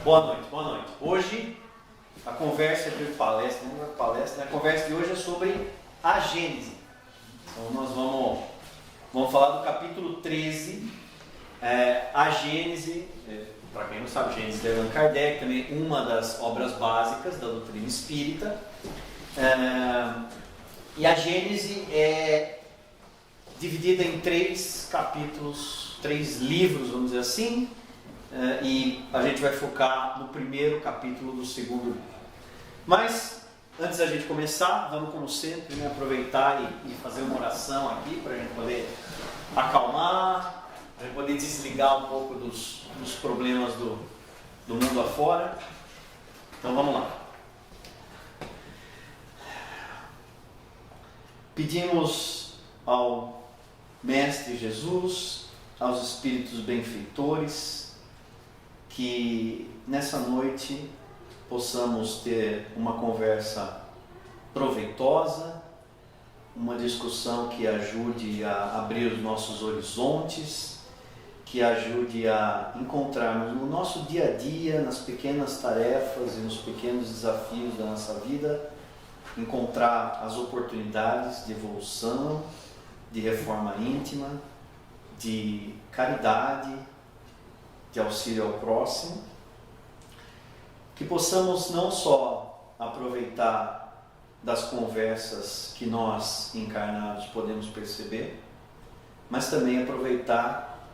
Boa noite, boa noite. Hoje a conversa de palestra, não é palestra, né? A conversa de hoje é sobre a Gênese. Então nós vamos falar do capítulo 13, a Gênese, para quem não sabe, Gênese de Allan Kardec, também uma das obras básicas da doutrina espírita. E a Gênese é dividida em 3 capítulos, 3 livros, vamos dizer assim. E a gente vai focar no primeiro capítulo do segundo livro. Mas, antes da gente começar, vamos, como sempre, aproveitar e fazer uma oração aqui para a gente poder acalmar, para a gente poder desligar um pouco dos problemas do mundo afora. Então vamos lá. Pedimos ao Mestre Jesus, aos Espíritos benfeitores, que nessa noite possamos ter uma conversa proveitosa, uma discussão que ajude a abrir os nossos horizontes, que ajude a encontrarmos no nosso dia a dia, nas pequenas tarefas e nos pequenos desafios da nossa vida, encontrar as oportunidades de evolução, de reforma íntima, de caridade, de auxílio ao próximo, que possamos não só aproveitar das conversas que nós encarnados podemos perceber, mas também aproveitar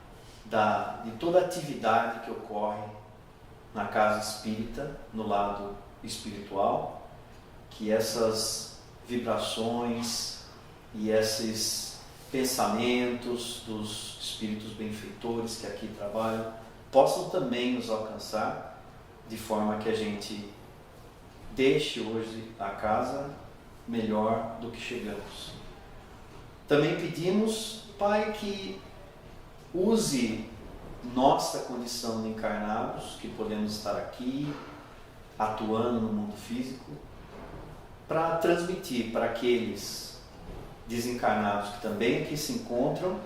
de toda a atividade que ocorre na casa espírita, no lado espiritual, que essas vibrações e esses pensamentos dos espíritos benfeitores que aqui trabalham possam também nos alcançar, de forma que a gente deixe hoje a casa melhor do que chegamos. Também pedimos, Pai, que use nossa condição de encarnados, que podemos estar aqui, atuando no mundo físico, para transmitir para aqueles desencarnados que também aqui se encontram,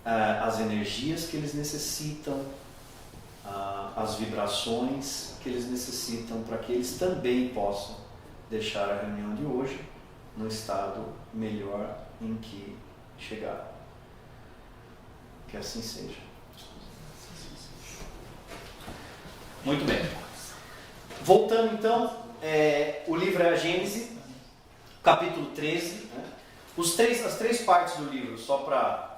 as energias que eles necessitam, as vibrações que eles necessitam, para que eles também possam deixar a reunião de hoje no estado melhor em que chegaram. Que assim seja. Muito bem. Voltando então, o livro é a Gênese, capítulo 13. Né? As três partes do livro, só para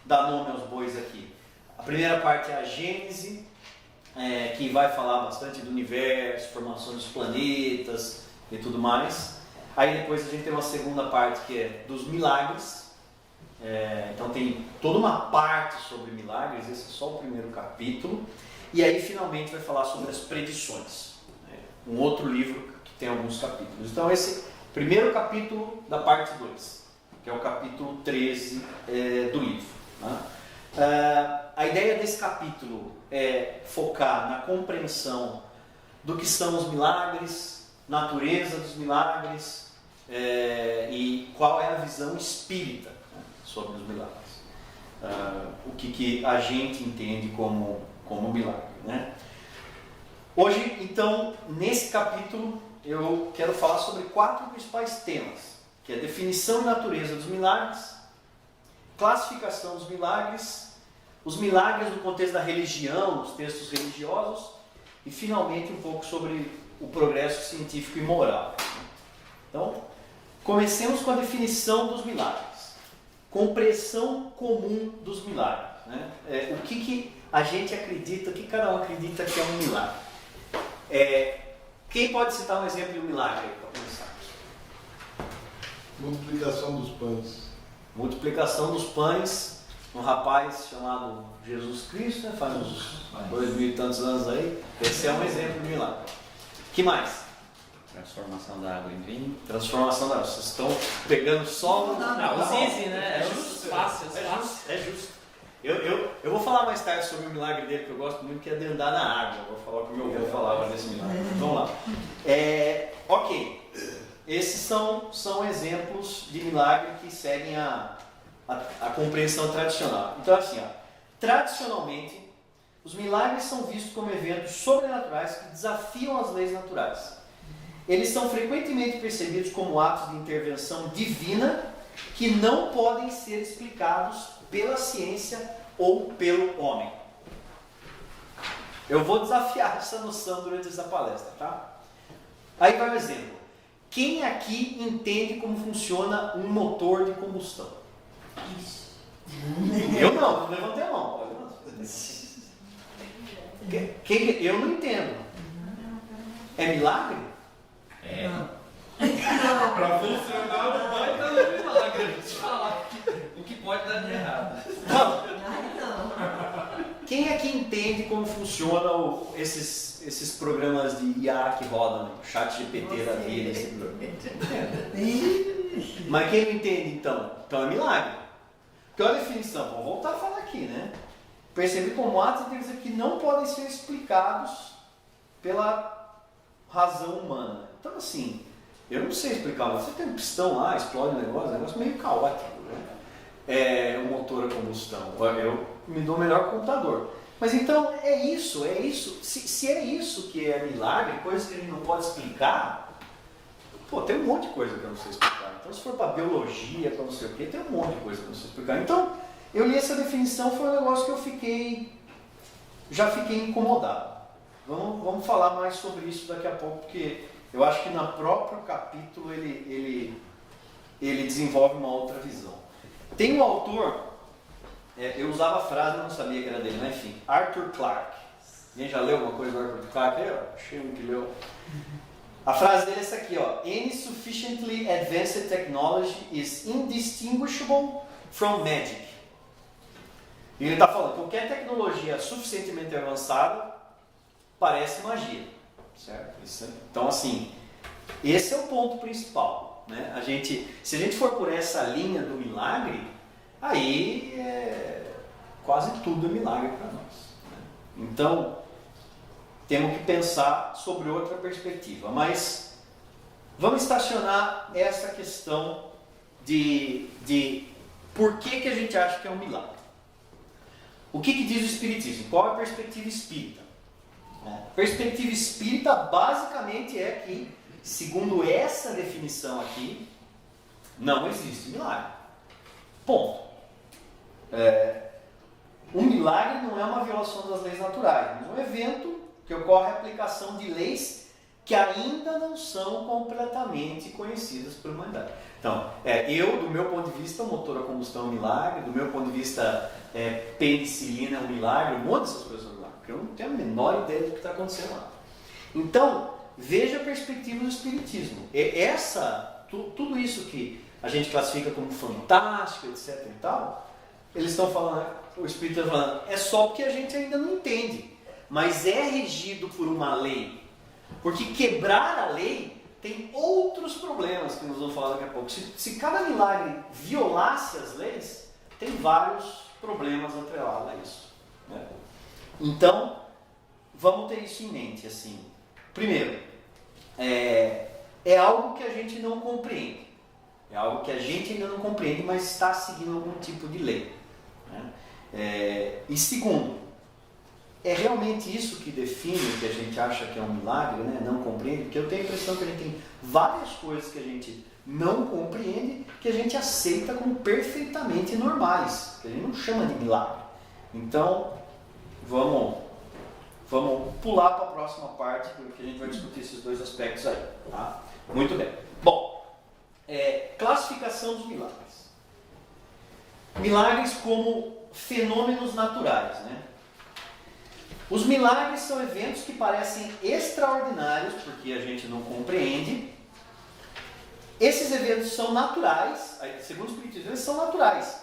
dar nome aos bois aqui. A primeira parte é a Gênese, que vai falar bastante do universo, formação dos planetas e tudo mais. Aí depois a gente tem uma segunda parte que é dos milagres. Então tem toda uma parte sobre milagres, esse é só o primeiro capítulo. E aí finalmente vai falar sobre as predições. Um outro livro que tem alguns capítulos. Então esse primeiro capítulo da parte 2, que é o capítulo 13 do livro. A ideia desse capítulo é focar na compreensão do que são os milagres, natureza dos milagres e qual é a visão espírita sobre os milagres. O que a gente entende como milagre. Né? Hoje, então, nesse capítulo, eu quero falar sobre 4 principais temas, que é a definição e natureza dos milagres, classificação dos milagres, os milagres no contexto da religião, nos textos religiosos, e finalmente um pouco sobre o progresso científico e moral. Então, comecemos com a definição dos milagres. Compreensão comum dos milagres. Né? O que a gente acredita, o que cada um acredita que é um milagre. Quem pode citar um exemplo de um milagre aí, para começar? Multiplicação dos pães. Multiplicação dos pães, um rapaz chamado Jesus Cristo, né? Faz uns 2000 e tantos anos aí. Esse é um exemplo de milagre. Que mais? Transformação da água em vinho. Transformação da água. Vocês estão pegando só... Não, easy, né? É justo, fácil. É justo. Eu vou falar mais tarde sobre o milagre dele, que eu gosto muito, que é de andar na água. Vou falar o que meu avô falava desse milagre. Vamos lá. Ok. Esses são exemplos de milagre que seguem a compreensão tradicional. Então, assim, tradicionalmente, os milagres são vistos como eventos sobrenaturais que desafiam as leis naturais. Eles são frequentemente percebidos como atos de intervenção divina que não podem ser explicados pela ciência ou pelo homem. Eu vou desafiar essa noção durante essa palestra, tá? Aí vai um exemplo. Quem aqui entende como funciona um motor de combustão? Eu não levantei a mão. Eu não entendo. É milagre? É. Pra funcionar não vai dar milagre, eu vou te falar. O que pode dar de errado? Não. Quem aqui entende como funcionam esses programas de IA que rodam, né? Chat GPT da vida, esse programa? Mas quem não entende então? Então é milagre. Porque olha a definição, vou voltar a falar aqui, né? Perceber como atos de Deus que não podem ser explicados pela razão humana. Então assim, eu não sei explicar, você tem um pistão lá, explode um negócio meio caótico, né? Um motor a combustão. Eu me dou o melhor computador. Mas então é isso. Se é isso que é milagre, coisa que a gente não pode explicar, pô, tem um monte de coisa que eu não sei explicar. Então se for para biologia, para não sei o quê, tem um monte de coisa que eu não sei explicar. Então, eu li essa definição, foi um negócio que eu já fiquei incomodado. Vamos falar mais sobre isso daqui a pouco, porque eu acho que no próprio capítulo ele desenvolve uma outra visão. Tem um autor, eu usava a frase, eu não sabia que era dele, mas enfim, Arthur Clarke. Alguém já leu alguma coisa do Arthur Clarke? Eu achei um que leu. A frase dele é essa aqui, ó. Any sufficiently advanced technology is indistinguishable from magic. E ele está falando, qualquer tecnologia suficientemente avançada parece magia, certo? Então assim, esse é o ponto principal, né? Se a gente for por essa linha do milagre, aí quase tudo é milagre para nós, né? Então, temos que pensar sobre outra perspectiva, mas vamos estacionar essa questão de por que a gente acha que é um milagre. O que diz o Espiritismo? Qual é a perspectiva espírita? A perspectiva espírita basicamente é que, segundo essa definição aqui, não existe milagre. Ponto. Um milagre não é uma violação das leis naturais, mas um evento que ocorre a aplicação de leis que ainda não são completamente conhecidas pela humanidade. Então, do meu ponto de vista, o motor a combustão é um milagre, do meu ponto de vista, penicilina é um milagre, um monte dessas coisas são um milagre, porque eu não tenho a menor ideia do que está acontecendo lá. Então, veja a perspectiva do Espiritismo. Tudo isso que a gente classifica como fantástico, etc. e tal, eles estão falando, o Espírito está falando, é só porque a gente ainda não entende, mas é regido por uma lei. Porque quebrar a lei tem outros problemas que nós vamos falar daqui a pouco. Se cada milagre violasse as leis, tem vários problemas atrelados a isso, né? Então, vamos ter isso em mente. Assim. Primeiro, é algo que a gente não compreende. É algo que a gente ainda não compreende, mas está seguindo algum tipo de lei, né? E segundo, é realmente isso que define o que a gente acha que é um milagre, né? Não compreende, porque eu tenho a impressão que a gente tem várias coisas que a gente não compreende, que a gente aceita como perfeitamente normais, que a gente não chama de milagre. Então, vamos pular para a próxima parte, porque a gente vai discutir esses dois aspectos aí, tá? Muito bem. Bom, classificação dos milagres. Milagres como fenômenos naturais, né? Os milagres são eventos que parecem extraordinários, porque a gente não compreende. Esses eventos são naturais, segundo os Espiritismo, eles são naturais,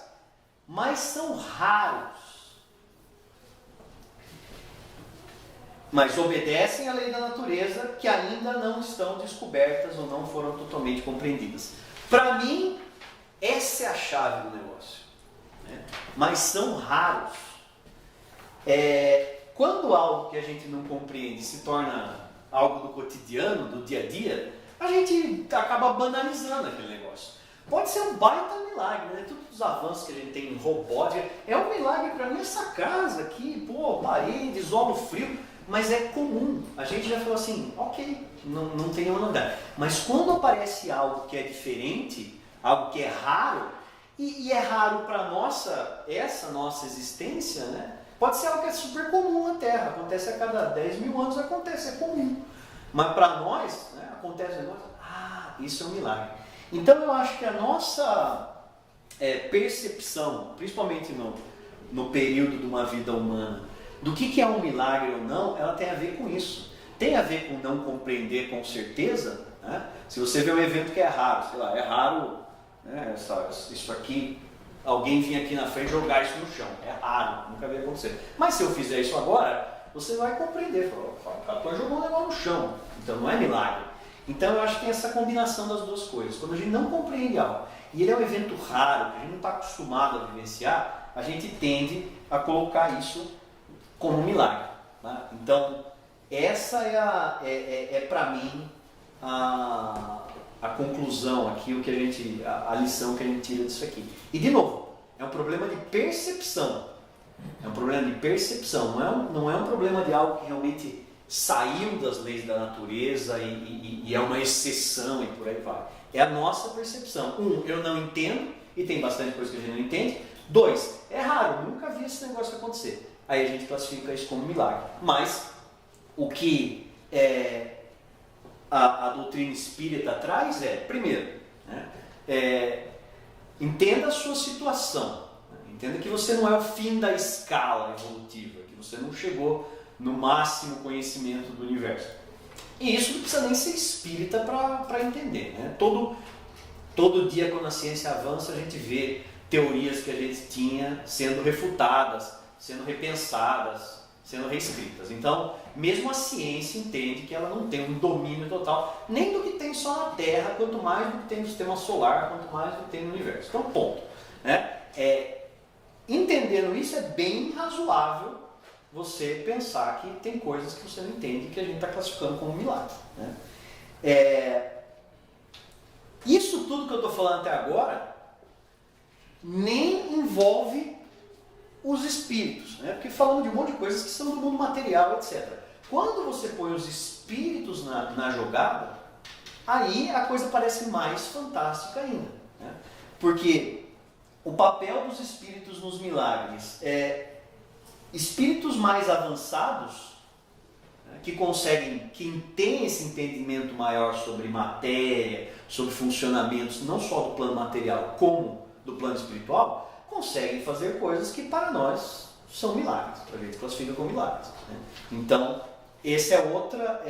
mas são raros. Mas obedecem à lei da natureza, que ainda não estão descobertas ou não foram totalmente compreendidas. Para mim, essa é a chave do negócio, né? Mas são raros. Quando algo que a gente não compreende se torna algo do cotidiano, do dia a dia, a gente acaba banalizando aquele negócio. pode ser um baita milagre, né? Todos os avanços que a gente tem em robótica, é um milagre para mim essa casa aqui, pô, parede, isolo frio, mas é comum. A gente já falou assim, ok, não tem nenhuma novidade. Mas quando aparece algo que é diferente, algo que é raro, e é raro para essa nossa existência, né? Pode ser algo que é super comum na Terra, acontece a cada 10 mil anos, acontece, é comum. Mas para nós, né, acontece um negócio, isso é um milagre. Então eu acho que a nossa percepção, principalmente no período de uma vida humana, do que é um milagre ou não, ela tem a ver com isso. Tem a ver com não compreender com certeza, né? Se você vê um evento que é raro, sei lá, é raro, né, isso aqui, alguém vir aqui na frente e jogar isso no chão, é raro, nunca vai acontecer. Mas se eu fizer isso agora, você vai compreender, fala, o jogou um negócio no chão, então não é milagre. Então eu acho que tem essa combinação das duas coisas. Quando a gente não compreende algo, e ele é um evento raro, que a gente não está acostumado a vivenciar, a gente tende a colocar isso como um milagre. Tá? Então, essa é para mim a conclusão aqui, a lição que a gente tira disso aqui. E de novo, é um problema de percepção. É um problema de percepção, não é um problema de algo que realmente saiu das leis da natureza e é uma exceção e por aí vai. É a nossa percepção. Eu não entendo, e tem bastante coisa que a gente não entende. 2, é raro, nunca vi esse negócio acontecer. Aí a gente classifica isso como milagre. Mas o que a doutrina espírita traz primeiro, né, entenda a sua situação. Entenda que você não é o fim da escala evolutiva, que você não chegou no máximo conhecimento do universo. E isso não precisa nem ser espírita para entender. Né? Todo dia, quando a ciência avança, a gente vê teorias que a gente tinha sendo refutadas, sendo repensadas, sendo reescritas. Então, mesmo a ciência entende que ela não tem um domínio total, nem do que tem só na Terra, quanto mais do que tem no sistema solar, quanto mais do que tem no universo. Então, ponto. Né? Entendendo isso, é bem razoável você pensar que tem coisas que você não entende que a gente está classificando como milagre. Né? Isso tudo que eu estou falando até agora nem envolve os espíritos, né? Porque falando de um monte de coisas que são do mundo material, etc. Quando você põe os espíritos na jogada, aí a coisa parece mais fantástica ainda. Né? Porque o papel dos espíritos nos milagres espíritos mais avançados, né, que têm esse entendimento maior sobre matéria, sobre funcionamentos não só do plano material como do plano espiritual, conseguem fazer coisas que para nós são milagres, a gente classifica como milagres. Né? Então, esse é outra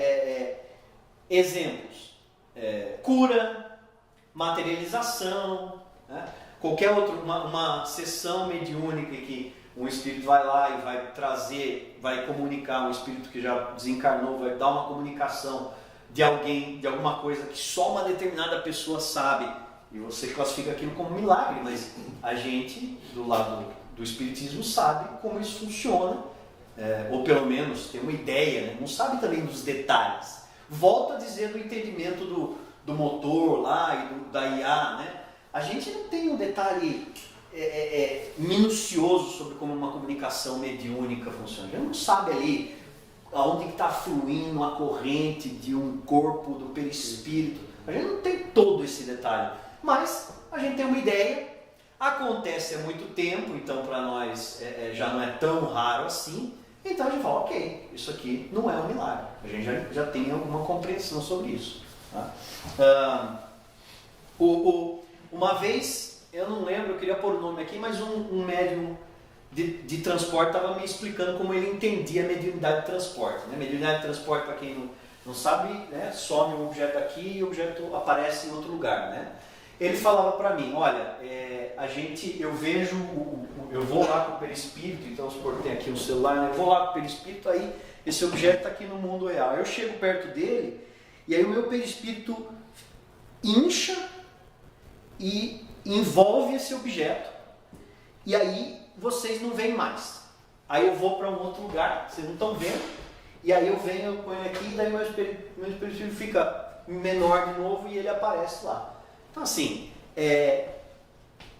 exemplos. Cura, materialização, né? Qualquer outra, uma sessão mediúnica que um espírito vai lá e vai trazer, vai comunicar, um espírito que já desencarnou, vai dar uma comunicação de alguém, de alguma coisa que só uma determinada pessoa sabe, e você classifica aquilo como milagre, mas a gente, do lado do espiritismo, sabe como isso funciona, ou pelo menos tem uma ideia, né? Não sabe também dos detalhes. Volto a dizer do entendimento do motor lá e da IA, né? A gente não tem um detalhe minucioso sobre como uma comunicação mediúnica funciona. A gente não sabe ali aonde está fluindo a corrente de um corpo do perispírito. A gente não tem todo esse detalhe. Mas a gente tem uma ideia, acontece há muito tempo, então para nós já não é tão raro assim. Então a gente fala, ok, isso aqui não é um milagre. A gente já tem alguma compreensão sobre isso. Tá? Uma vez, eu não lembro, eu queria pôr o nome aqui, mas um médium de transporte estava me explicando como ele entendia a mediunidade de transporte. Né? Mediunidade de transporte, para quem não sabe, né? Some um objeto aqui e o objeto aparece em outro lugar. Né? Ele falava para mim, olha, eu vou lá com o perispírito, então se tem aqui um celular, né? Eu vou lá com o perispírito, aí esse objeto está aqui no mundo real. Eu chego perto dele e aí o meu perispírito incha e envolve esse objeto, e aí vocês não veem mais. Aí eu vou para um outro lugar, vocês não estão vendo, e aí eu venho, eu ponho aqui, e daí meu espírito fica menor de novo e ele aparece lá. Então assim,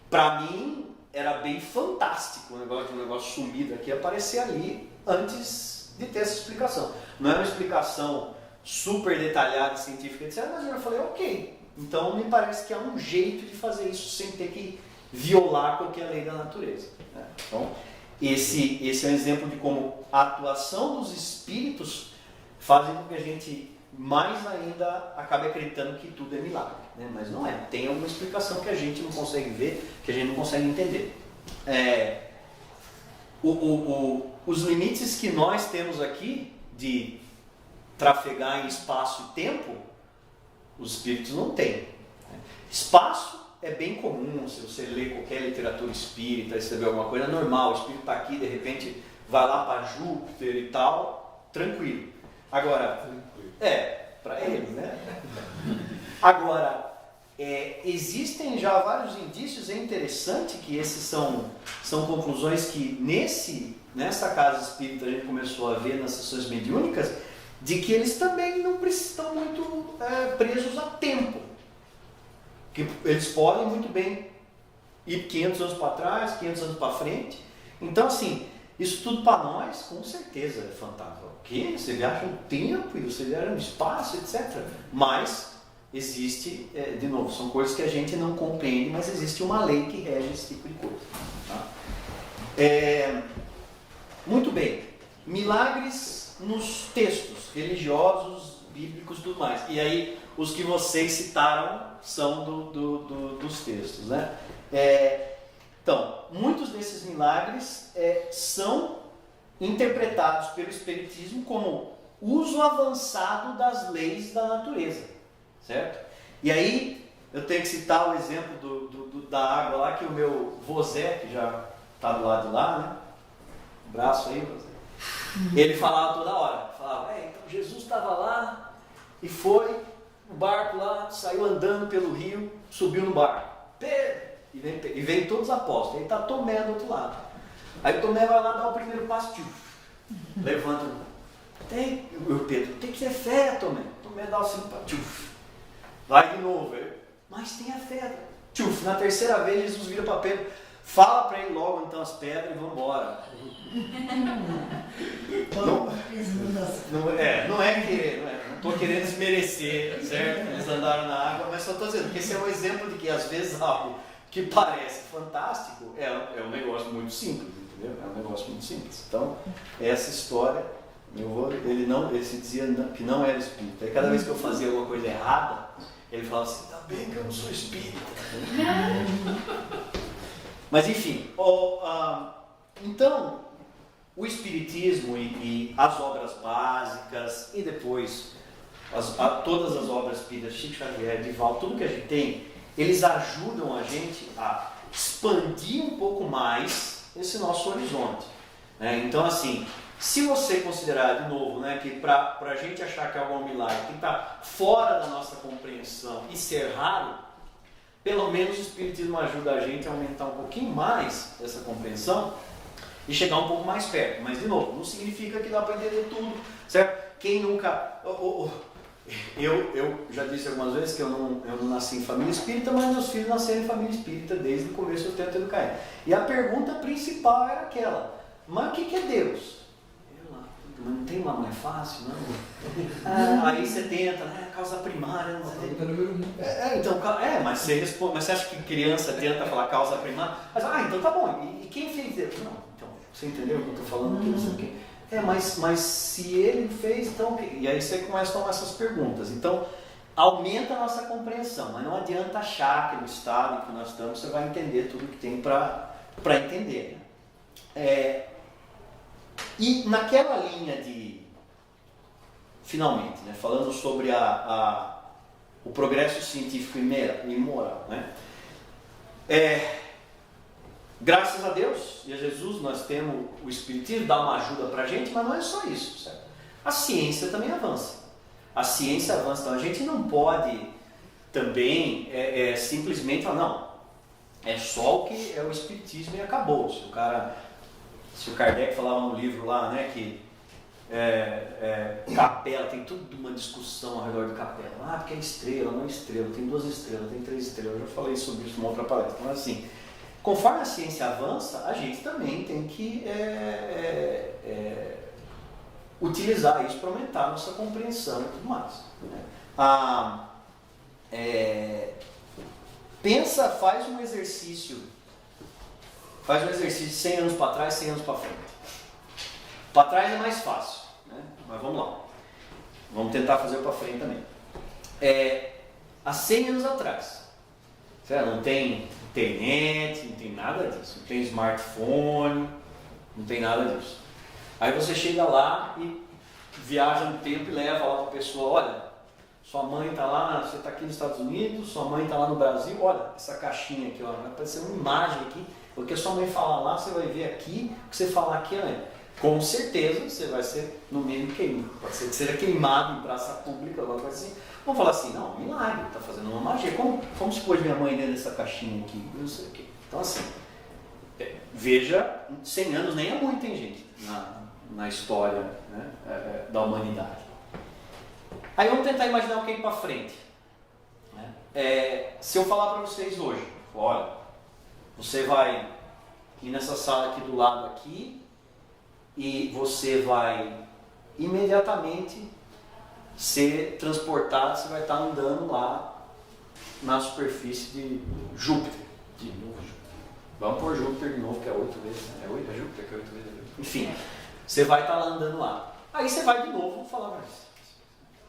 Para mim era bem fantástico o negócio sumido aqui aparecer ali antes de ter essa explicação. Não é uma explicação super detalhada, científica, etc. Mas eu falei, ok, então me parece que há um jeito de fazer isso sem ter que violar qualquer lei da natureza. Né? Então, esse é um exemplo de como a atuação dos espíritos fazem com que a gente mais ainda acabe acreditando que tudo é milagre. Né? Mas não é. Tem alguma explicação que a gente não consegue ver, que a gente não consegue entender. Os limites que nós temos aqui de trafegar em espaço e tempo, os espíritos não têm. Espaço é bem comum, se você lê qualquer literatura espírita, escrever alguma coisa, é normal, o espírito está aqui, de repente vai lá para Júpiter e tal, tranquilo. Agora, para ele, né? Agora, existem já vários indícios, é interessante que esses são conclusões que nessa casa espírita a gente começou a ver nas sessões mediúnicas, de que eles também não estão muito presos a tempo. Que eles podem muito bem ir 500 anos para trás, 500 anos para frente. Então, assim, isso tudo para nós, com certeza, é fantástico. Porque você viaja no tempo e você viaja no espaço, etc. Mas existe, de novo, são coisas que a gente não compreende, mas existe uma lei que rege esse tipo de coisa. Tá? Muito bem. Milagres nos textos religiosos, bíblicos e tudo mais. E aí, os que vocês citaram são dos textos, né? Então, muitos desses milagres são interpretados pelo Espiritismo como uso avançado das leis da natureza, certo? E aí, eu tenho que citar o exemplo da água lá, que o meu vozé, que já está do lado de lá, né? Um braço aí, vozé. Ele falava toda hora, então Jesus estava lá e foi o barco lá, saiu andando pelo rio, subiu no barco. E vem todos os apóstolos. Aí está Tomé do outro lado. Aí Tomé vai lá dar o primeiro passo, levanta. O Pedro, tem que ter fé, Tomé. Tomé dá o segundo passo, vai de novo. Mas tenha fé. Na terceira vez Jesus vira para Pedro, fala para ele logo então as pedras e vamos embora. Não é querer, não estou querendo desmerecer, certo? Eles andaram na água, mas só estou dizendo que esse é um exemplo de que às vezes algo que parece fantástico é um negócio muito simples, entendeu? É um negócio muito simples. Então, essa história, ele se dizia que não era espírita. E cada vez que eu fazia alguma coisa errada, ele falava assim, tá bem que eu não sou espírita. Mas enfim, então, o Espiritismo e as obras básicas e depois todas as obras espíritas, Chico Xavier, Divaldo, tudo que a gente tem, eles ajudam a gente a expandir um pouco mais esse nosso horizonte. Né? Então, assim, se você considerar, de novo, né, que para a gente achar que é algum milagre tem que estar fora da nossa compreensão e ser raro, pelo menos o Espiritismo ajuda a gente a aumentar um pouquinho mais essa compreensão e chegar um pouco mais perto. Mas, de novo, não significa que dá para entender tudo, certo? Quem nunca... Eu já disse algumas vezes que eu não nasci em família espírita, mas meus filhos nasceram em família espírita desde o começo do tempo do cair. E a pergunta principal era aquela, mas o que é Deus? Mas não tem uma mais fácil, não? Aí você tenta, né? Causa primária, não sei. Mas você responde, mas você acha que criança tenta falar causa primária? Mas, então tá bom, e quem fez Deus? Não, então, você entendeu o que eu estou falando aqui? Não sei o quê. Mas se ele fez, então... E aí você começa a tomar essas perguntas. Então, aumenta a nossa compreensão, mas não adianta achar que no estado em que nós estamos você vai entender tudo que tem para entender. E naquela linha de... Finalmente, né, falando sobre o progresso científico e moral, né? Graças a Deus e a Jesus nós temos o Espiritismo, dá uma ajuda para a gente, mas não é só isso, certo? A ciência também avança. A ciência avança, então a gente não pode também simplesmente falar, não, é só o que é o Espiritismo e acabou. Se o Kardec falava no livro lá, né, que capela, tem toda uma discussão ao redor de capela. Ah, porque é estrela, não é estrela, tem 2 estrelas, tem 3 estrelas. Eu já falei sobre isso numa outra palestra. Mas assim, conforme a ciência avança, a gente também tem que utilizar isso para aumentar a nossa compreensão e tudo mais. Pensa, faz um exercício 100 anos para trás, 100 anos para frente. Para trás é mais fácil, né? Mas vamos lá. Vamos tentar fazer para frente também. Há 100 anos atrás, certo? Não tem internet, não tem nada disso. Não tem smartphone, não tem nada disso. Aí você chega lá e viaja no tempo e leva lá para a pessoa, olha, sua mãe está lá, você está aqui nos Estados Unidos, sua mãe está lá no Brasil, olha, essa caixinha aqui, ó, vai aparecer uma imagem aqui, o que a sua mãe falar lá, você vai ver aqui, o que você falar aqui, com certeza você vai ser no meio queimado, pode ser que seja queimado em praça pública, alguma coisa assim. Vamos falar assim, não, milagre, está fazendo uma magia, como se pôs minha mãe dentro dessa caixinha aqui, não sei o quê. Então assim, veja, 100 anos nem é muito, hein, gente, na história, né, da humanidade. Aí vamos tentar imaginar o que é ir para frente. Se eu falar para vocês hoje, olha, você vai ir nessa sala aqui do lado aqui e você vai imediatamente ser transportado, você vai estar andando lá na superfície de Júpiter. De novo Júpiter. Vamos por Júpiter de novo, que é 8 vezes, né? É Júpiter que é 8 vezes. Enfim, você vai estar lá andando lá. Aí você vai de novo falar mais.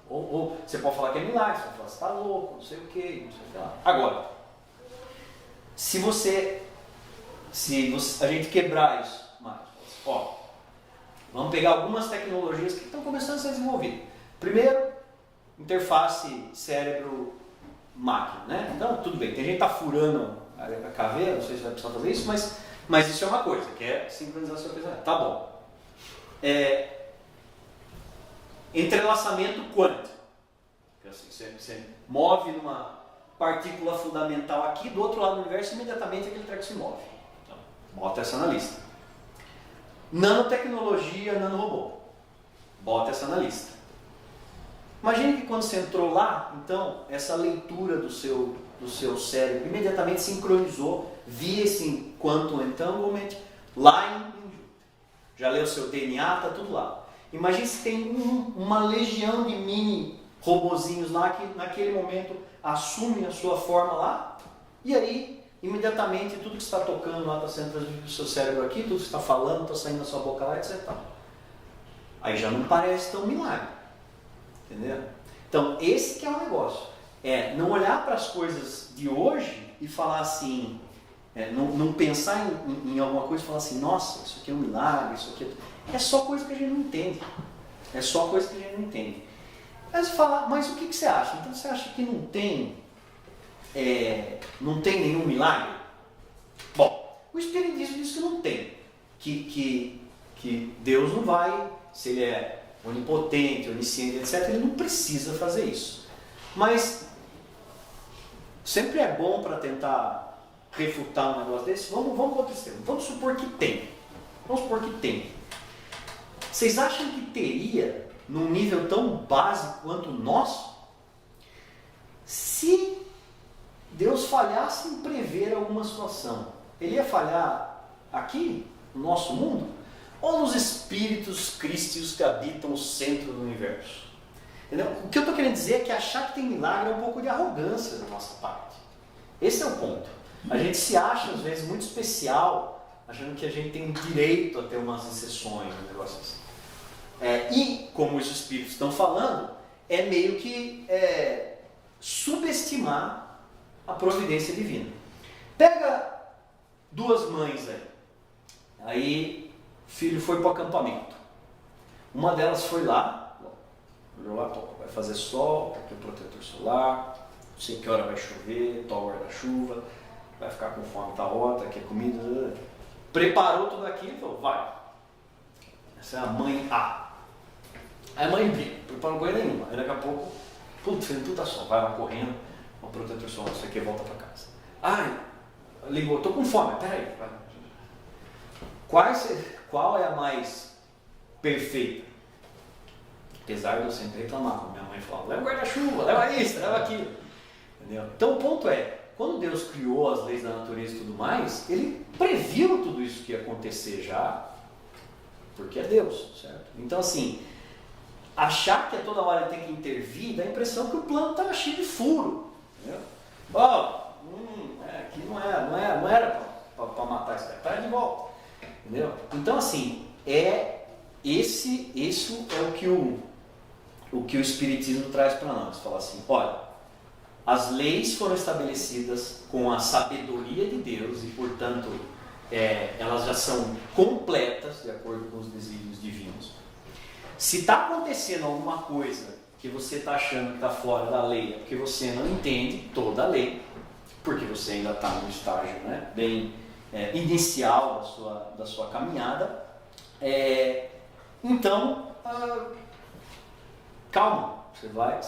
Ou você pode falar que é milagre, você pode falar que você está louco, não sei o que, não sei o que lá. Agora, se a gente quebrar isso mais, vamos pegar algumas tecnologias que estão começando a ser desenvolvidas. Primeiro, interface cérebro-máquina, né? Então, tudo bem, tem gente que está furando a caveira, não sei se vai precisar fazer isso, mas isso é uma coisa, que é sincronizar seu pensamento. Tá bom. Entrelaçamento quântico. Assim, você move uma partícula fundamental aqui, do outro lado do universo, imediatamente aquele treco se move. Então, bota essa na lista. Nanotecnologia, nanorobô. Bota essa na lista. Imagine que quando você entrou lá, então, essa leitura do seu cérebro imediatamente sincronizou via esse quantum entanglement lá em Júpiter. Já leu o seu DNA, está tudo lá. Imagine se tem uma legião de mini robozinhos lá que naquele momento assumem a sua forma lá, e aí imediatamente tudo que está tocando lá está sendo transmitido para o seu cérebro aqui, tudo que está falando está saindo da sua boca lá, etc. Aí já não parece tão milagre. Entendeu? Então esse que é o negócio. Não olhar para as coisas de hoje e falar assim, não pensar em alguma coisa e falar assim, nossa, isso aqui é um milagre, isso aqui é só coisa que a gente não entende. É só coisa que a gente não entende. Aí você fala, mas o que você acha? Então você acha que não tem nenhum milagre? Bom, o Espiritismo diz que não tem. Que Deus não vai, se ele é onipotente, onisciente, etc., ele não precisa fazer isso. Mas sempre é bom para tentar refutar um negócio desse. Vamos para outro extremo. Vamos supor que tem. Vamos supor que tem. Vocês acham que teria, num nível tão básico quanto o nosso, se Deus falhasse em prever alguma situação, ele ia falhar aqui, no nosso mundo, ou nos espíritos crísticos que habitam o centro do universo? Entendeu? O que eu estou querendo dizer é que achar que tem milagre é um pouco de arrogância da nossa parte. Esse é o ponto. A gente se acha, às vezes, muito especial, achando que a gente tem direito a ter umas exceções, um negócio assim. E, como os espíritos estão falando, é meio que subestimar a providência divina. Pega 2 mães aí o filho foi para o acampamento. Uma delas foi lá, vai fazer sol, tá aqui o protetor solar, não sei que hora vai chover, tá o guarda-chuva, vai ficar com fome, tá hora, tá aqui a comida, preparou tudo aquilo e falou, vai. Essa é a mãe A. Aí a mãe B, preparou coisa nenhuma. Aí daqui a pouco, filho, tudo tá sol, vai lá correndo, o protetor solar, isso aqui, volta para casa. Ai, ligou, tô com fome, peraí. Qual é a mais perfeita? Apesar de eu sempre reclamar, como minha mãe falava, leva guarda-chuva, leva isso, leva aquilo. Entendeu? Então o ponto é, quando Deus criou as leis da natureza e tudo mais, Ele previu tudo isso que ia acontecer já, porque é Deus, certo? Então assim, achar que a toda hora Ele tem que intervir, dá a impressão que o plano estava cheio de furo. Entendeu? Aqui não era para matar esse cara, traz de volta. Entendeu? Então assim, isso é o que o Espiritismo traz para nós. Fala assim, olha, as leis foram estabelecidas com a sabedoria de Deus e, portanto, elas já são completas, de acordo com os desígnios divinos. Se está acontecendo alguma coisa que você está achando que está fora da lei, é porque você não entende toda a lei, porque você ainda está no estágio, né, bem inicial da sua caminhada, então, calma. Você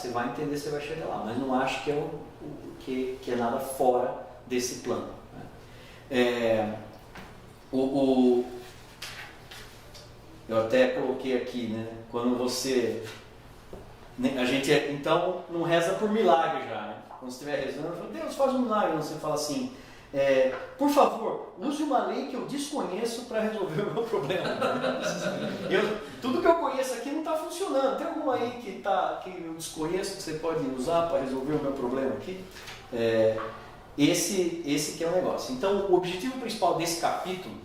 vai entender, você vai chegar lá, mas não acho que é nada fora desse plano. Né? Eu até coloquei aqui, né? Quando você... A gente, então, não reza por milagre já. Né? Quando você estiver rezando, fala, Deus, faz um milagre. Você fala assim, por favor, use uma lei que eu desconheço para resolver o meu problema. Tudo que eu conheço aqui não está funcionando. Tem alguma aí que eu desconheço que você pode usar para resolver o meu problema aqui? Esse que é o negócio. Então, o objetivo principal desse capítulo,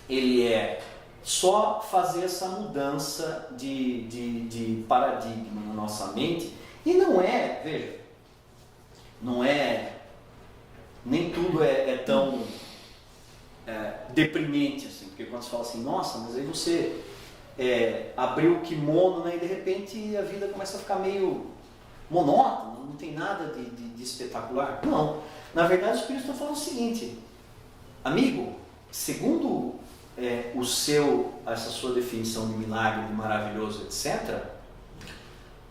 ele é só fazer essa mudança de paradigma na nossa mente. E não é, veja, nem tudo é tão deprimente assim, porque quando você fala assim, nossa, mas aí você abriu o kimono, né, e de repente a vida começa a ficar meio monótona, não tem nada de espetacular. Não, na verdade o Espírito está falando o seguinte, amigo, segundo essa sua definição de milagre, de maravilhoso, etc.,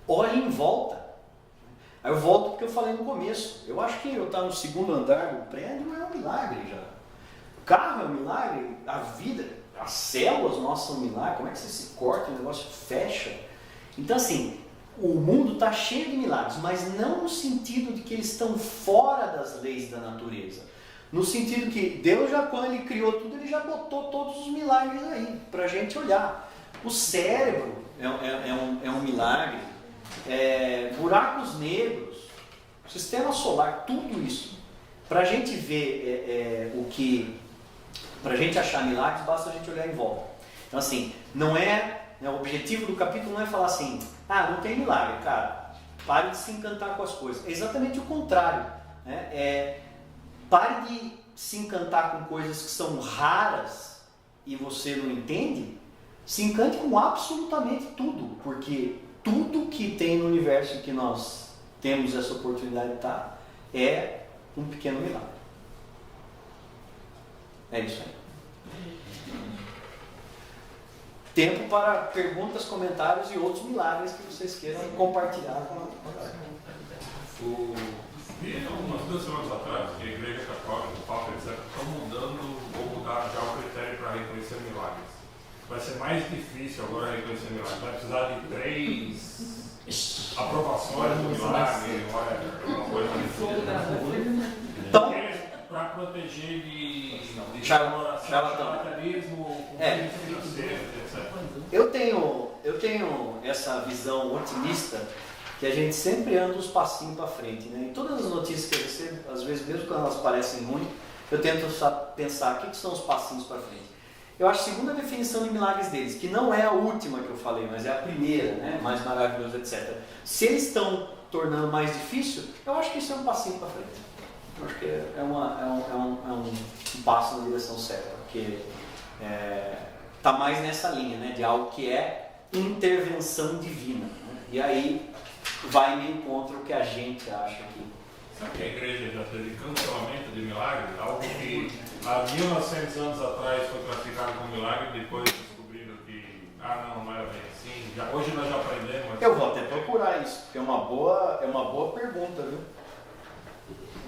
olhe em volta. Aí eu volto porque eu falei no começo. Eu acho que eu estar no segundo andar do prédio é um milagre já. O carro é um milagre, a vida, as células nossas são um milagre. Como é que você se corta, o negócio fecha? Então assim, o mundo está cheio de milagres, mas não no sentido de que eles estão fora das leis da natureza. No sentido que Deus já, quando Ele criou tudo, Ele já botou todos os milagres aí, para a gente olhar. O cérebro é um milagre. Buracos negros, sistema solar, tudo isso. Para a gente ver para a gente achar milagres, basta a gente olhar em volta. Então assim, o objetivo do capítulo não é falar assim, não tem milagre, cara, pare de se encantar com as coisas. É exatamente o contrário, né? Pare de se encantar com coisas que são raras e você não entende. Se encante com absolutamente tudo, porque tudo que tem no universo que nós temos essa oportunidade de estar é um pequeno milagre. É isso aí. Tempo para perguntas, comentários e outros milagres que vocês queiram compartilhar com a galera. Umas 2 semanas atrás, que a Igreja Católica, o Papa, etc., estão mudando ou mudaram já o critério para reconhecer milagres. Vai ser mais difícil agora reconhecer milagres. Vai precisar de 3 aprovações do milagre, alguma coisa assim. Então, para proteger de charlatanismo, financeiro, etc. Eu tenho essa visão otimista que a gente sempre anda uns passinhos para frente, né? E todas as notícias que eu recebo, às vezes mesmo quando elas parecem ruins, eu tento pensar o que são os passinhos para frente. Eu acho, segundo a definição de milagres deles, que não é a última que eu falei, mas é a primeira, né? Mais maravilhosa, etc. Se eles estão tornando mais difícil, eu acho que isso é um passinho para frente. Eu acho que é um passo na direção certa, porque está mais nessa linha, né? De algo que é intervenção divina. Né? E aí vai me encontro o que a gente acha aqui. Sabe que a igreja já teve cancelamento de milagre? Algo que há 1900 anos atrás foi classificado como milagre, depois descobriram que não era bem assim. Hoje nós já aprendemos. Eu vou até procurar isso, porque é uma boa pergunta, viu?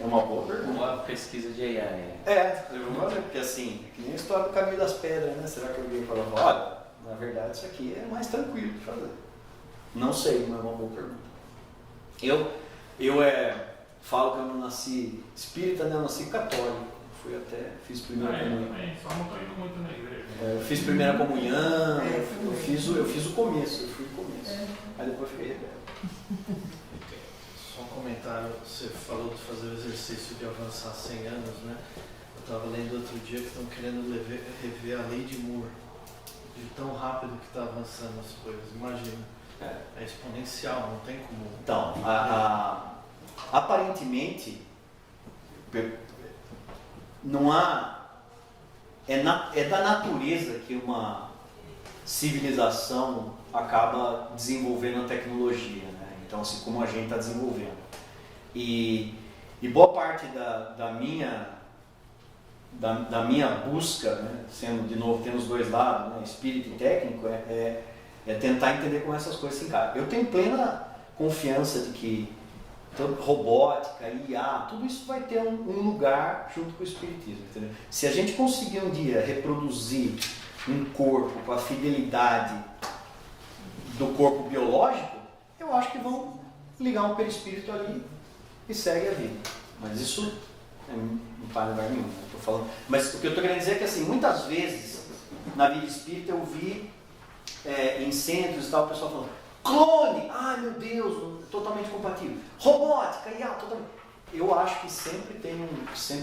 É uma boa pergunta. Uma pesquisa de AI. Eu vou fazer, porque assim, que nem a história do caminho das pedras, né? Será que alguém fala, olha, na verdade isso aqui é mais tranquilo de fazer. Não sei, mas é uma boa pergunta. Eu falo que eu não nasci espírita, né? Eu nasci católico. Fiz primeira comunhão. Também, só não estou indo muito na igreja. Eu fiz primeira comunhão, eu fiz o começo, eu fui o começo. Aí depois fiquei rebelde. Só um comentário, você falou de fazer o exercício de avançar 100 anos, né? Eu estava lendo outro dia que estão querendo rever a lei de Moore, de tão rápido que está avançando as coisas, imagina. É exponencial, não tem como... Então, aparentemente, não há... É da natureza que uma civilização acaba desenvolvendo a tecnologia, né? Então, assim como a gente está desenvolvendo. E boa parte da minha busca, né? Sendo, de novo, tem os dois lados, né? Espírito e técnico, é tentar entender como essas coisas se encaixam. Eu tenho plena confiança de que robótica, IA, tudo isso vai ter um lugar junto com o espiritismo, entendeu? Se a gente conseguir um dia reproduzir um corpo com a fidelidade do corpo biológico, eu acho que vão ligar um perispírito ali e segue a vida. Mas isso não vai em lugar nenhum, tô falando. Mas o que eu estou querendo dizer é que assim, muitas vezes na vida espírita eu vi em centros e tal, o pessoal falando clone, ai meu Deus, totalmente compatível. Robótica, IA, totalmente. Eu acho que sempre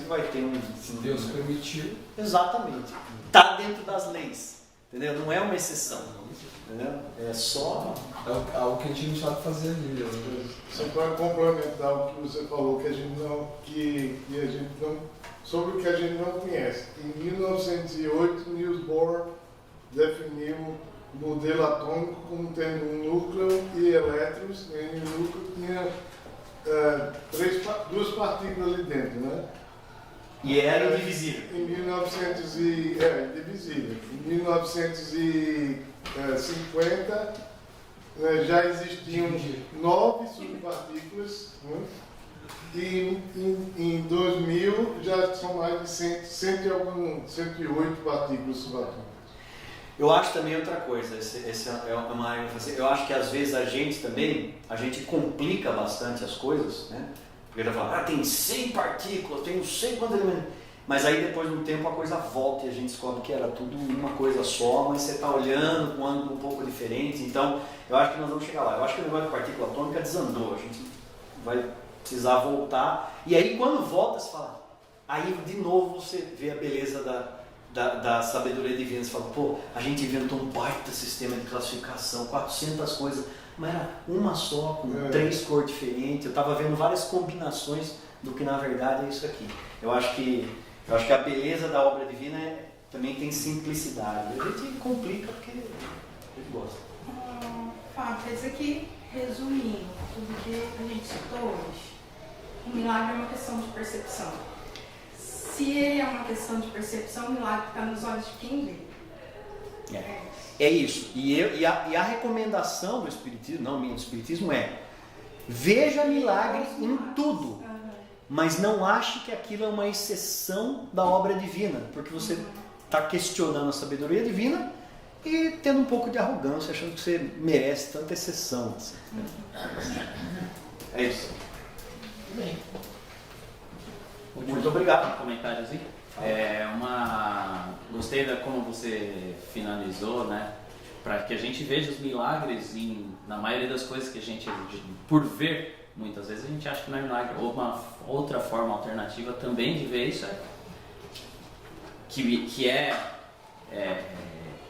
vai ter um... Se Deus permitir. Exatamente. Está dentro das leis. Entendeu? Não é uma exceção. Entendeu? É só... É algo que a gente não sabe fazer ainda. Só para complementar o que você falou, sobre o que a gente não conhece. Em 1908, Niels Bohr definiu o modelo atômico como tendo um núcleo e elétrons, e no núcleo tinha duas partículas ali dentro, né? E era indivisível. Em 1950 já existiam 9 subpartículas, né? E em 2000 já são mais de 108 partículas subatômicas. Eu acho também outra coisa, uma ênfase. Eu acho que às vezes a gente complica bastante as coisas, né? Porque já fala, tem 100 partículas, tem não sei quantos elementos. Mas aí depois de um tempo a coisa volta e a gente descobre que era tudo uma coisa só, mas você está olhando com um ângulo um pouco diferente. Então, eu acho que nós vamos chegar lá. Eu acho que o negócio de partícula atômica desandou, a gente vai precisar voltar. E aí quando volta, você fala, aí de novo você vê a beleza da sabedoria divina. Você fala, a gente inventou um baita sistema de classificação, 400 coisas, mas era uma só, com 3 cores diferentes. Eu estava vendo várias combinações do que na verdade é isso aqui. Eu acho que a beleza da obra divina também tem simplicidade. A gente complica porque a gente gosta. Fábio, quer dizer que, resumindo tudo que a gente citou hoje, o milagre é uma questão de percepção. Se ele é uma questão de percepção, o milagre está nos olhos de quem vê. É isso. E a recomendação do Espiritismo, não minha do Espiritismo, veja milagre em tudo. Mas não ache que aquilo é uma exceção da obra divina, porque você está questionando a sabedoria divina e tendo um pouco de arrogância, achando que você merece tanta exceção. Assim. É isso. Bem. Muito obrigado. Um comentáriozinho. Gostei da como você finalizou, né? Para que a gente veja os milagres na maioria das coisas que a gente, por ver, muitas vezes a gente acha que não é milagre. Ou uma outra forma alternativa também de ver isso que é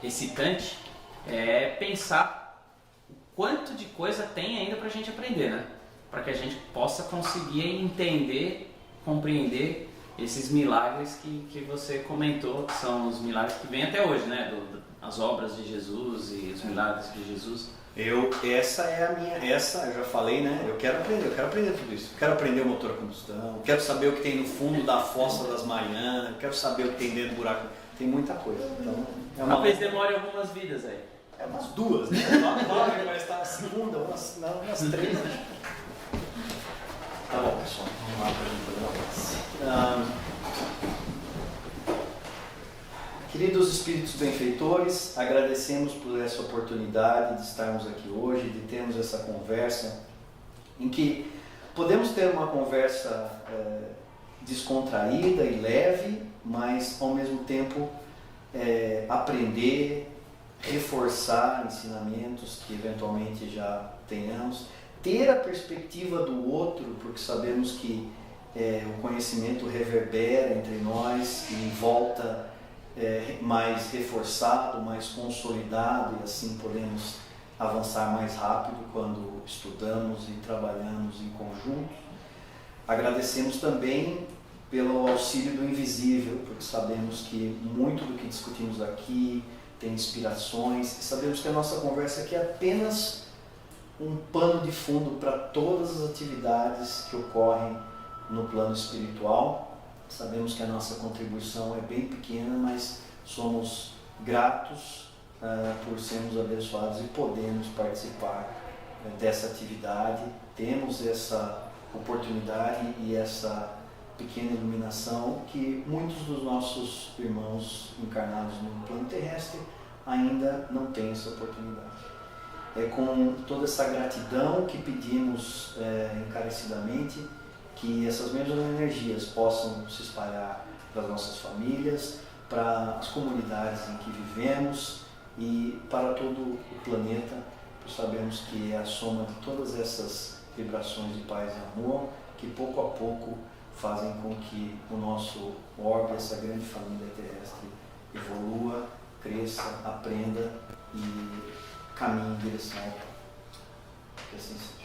excitante, é pensar o quanto de coisa tem ainda para a gente aprender, né? Para que a gente possa conseguir entender, compreender esses milagres que você comentou, que são os milagres que vêm até hoje, né? As obras de Jesus e os milagres de Jesus. Essa é a minha, eu já falei, né? Eu quero aprender tudo isso. Eu quero aprender o motor a combustão, eu quero saber o que tem no fundo da fossa das Marianas, eu quero saber o que tem dentro do buraco. Tem muita coisa. Então, Talvez demore algumas vidas aí. Umas 2, né? Agora vai estar na segunda, umas 3, né? Tá bom, pessoal. Vamos lá para a gente poder avançar. Queridos Espíritos Benfeitores, agradecemos por essa oportunidade de estarmos aqui hoje, de termos essa conversa, em que podemos ter uma conversa descontraída e leve, mas ao mesmo tempo aprender, reforçar ensinamentos que eventualmente já tenhamos, ter a perspectiva do outro, porque sabemos que o conhecimento reverbera entre nós e volta mais reforçado, mais consolidado, e assim podemos avançar mais rápido quando estudamos e trabalhamos em conjunto. Agradecemos também pelo auxílio do invisível, porque sabemos que muito do que discutimos aqui tem inspirações, e sabemos que a nossa conversa aqui é apenas um pano de fundo para todas as atividades que ocorrem no plano espiritual. Sabemos que a nossa contribuição é bem pequena, mas somos gratos por sermos abençoados e podemos participar dessa atividade. Temos essa oportunidade e essa pequena iluminação que muitos dos nossos irmãos encarnados no plano terrestre ainda não têm essa oportunidade. É com toda essa gratidão que pedimos encarecidamente que essas mesmas energias possam se espalhar para as nossas famílias, para as comunidades em que vivemos e para todo o planeta, pois sabemos que é a soma de todas essas vibrações de paz e amor que pouco a pouco fazem com que o nosso orbe, essa grande família terrestre, evolua, cresça, aprenda e caminhe em direção ao Pai. Que assim seja.